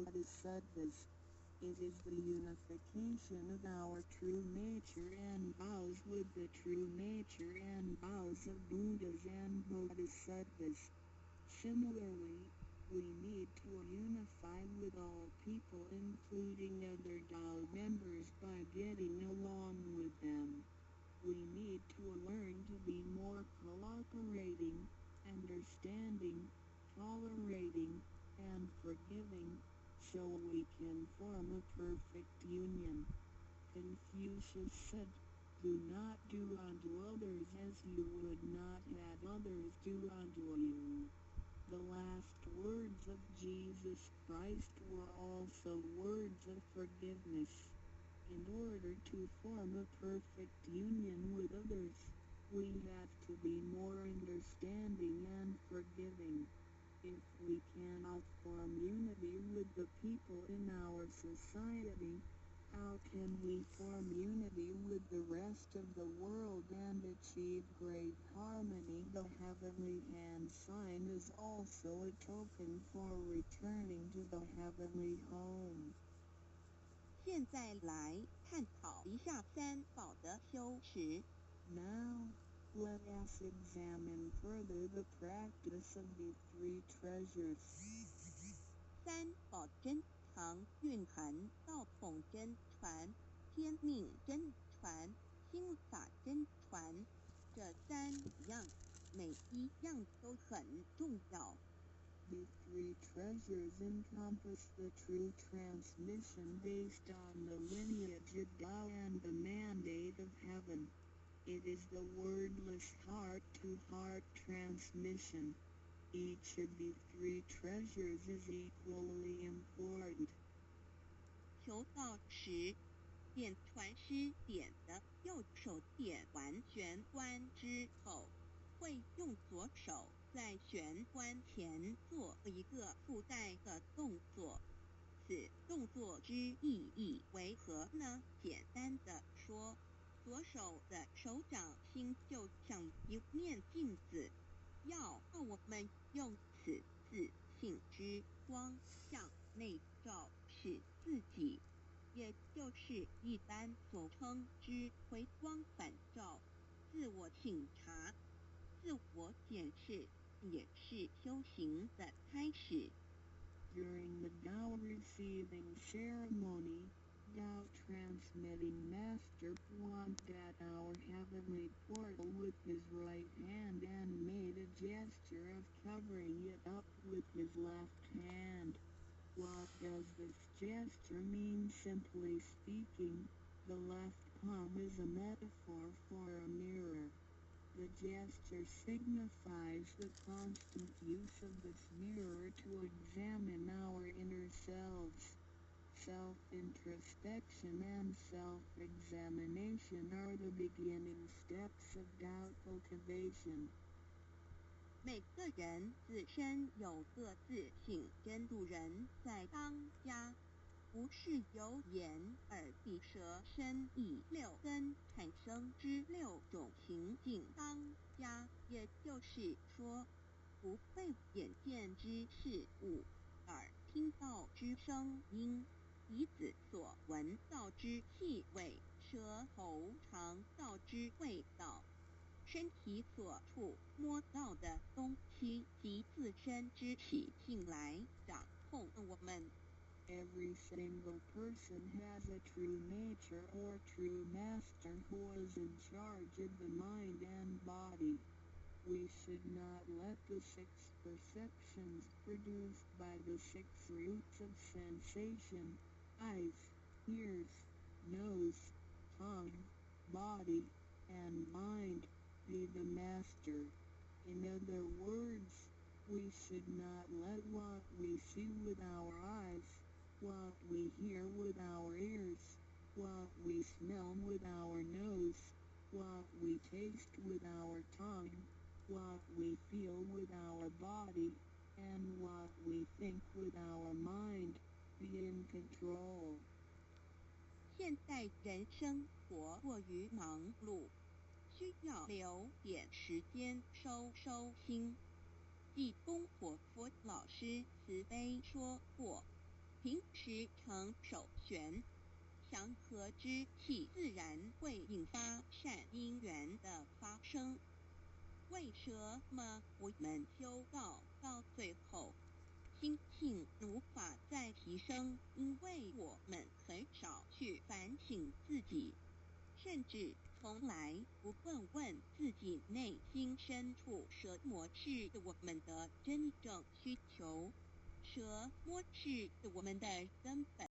bodhisattvas. It is the unification of our true nature and vows with the true nature and vows of Buddhas and bodhisattvas. Similarly, we need to unify with all people including other Tao members by getting along with them. We need to learn to be more cooperating, understanding, tolerating, and forgiving, so we can form a perfect union. Confucius said, "Do not do unto others as you would not have others do unto you." The last words of Jesus Christ were also words of forgiveness. In order to form a perfect union with others, we have to be more understanding and forgiving. If we cannot form unity with the people in our society, how can we form unity with the rest of the world and achieve great harmony? The heavenly hand sign is also a token for returning to the heavenly home. 现在来探讨一下三宝的修持。Now, let us examine further the practice of the three treasures. 三宝真藏蕴含道统真传、天命真传、心法真传，这三样每一样都很重要。The three treasures encompass the true transmission based on the lineage of Tao and the mandate of heaven. It is the wordless heart-to-heart transmission. Each of the three treasures is equally important. 求道时，点传师点的右手点完玄关之后，会用左手在玄关前做一个附带的动作。此动作之意义为何呢？简单的说，左手的手掌心就像一面镜子，要我们用此自信之光向内照视自己，也就是一般所称之回光返照，自我省察、自我检视，也是修行的开始。During the Tao receiving ceremony, Tao transmitting master pointed at our heavenly portal with his right hand and made a gesture of covering it up with his left hand. What does this gesture mean? Simply speaking, the left palm is a metaphor for a mirror. The gesture signifies the constant use of this mirror to examine our inner selves. Self-introspection and self-examination are the beginning steps of Tao cultivation. 每个人自身有个自性真度人在当家，不是由眼、耳、鼻、舌、身、意六根产生之六种情境当家，也就是说，不被眼见之事物、耳听到之声音、鼻子所闻到之气味、舌头尝到之味道、身体所触摸到的东西及自身之体性来掌控我们。Every single person has a true nature or true master who is in charge of the mind and body. We should not let the six perceptions produced by the six roots of sensation, eyes, ears, nose, tongue, body, and mind, be the master. In other words, we should not let what we see with our eyes, what we hear with our ears, what we smell with our nose, what we taste with our tongue, what we feel with our body, and what we think with our mind, be in control. 现代人生活过于忙碌，需要留点时间收心。济公活佛老师慈悲说过，平时常手旋，祥和之气自然会引发善因缘的发生。为什么我们修道到最后，心性无法再提升？因为我们很少去反省自己，甚至从来不问自己内心深处什么是我们的真正需求，什么是我们的根本。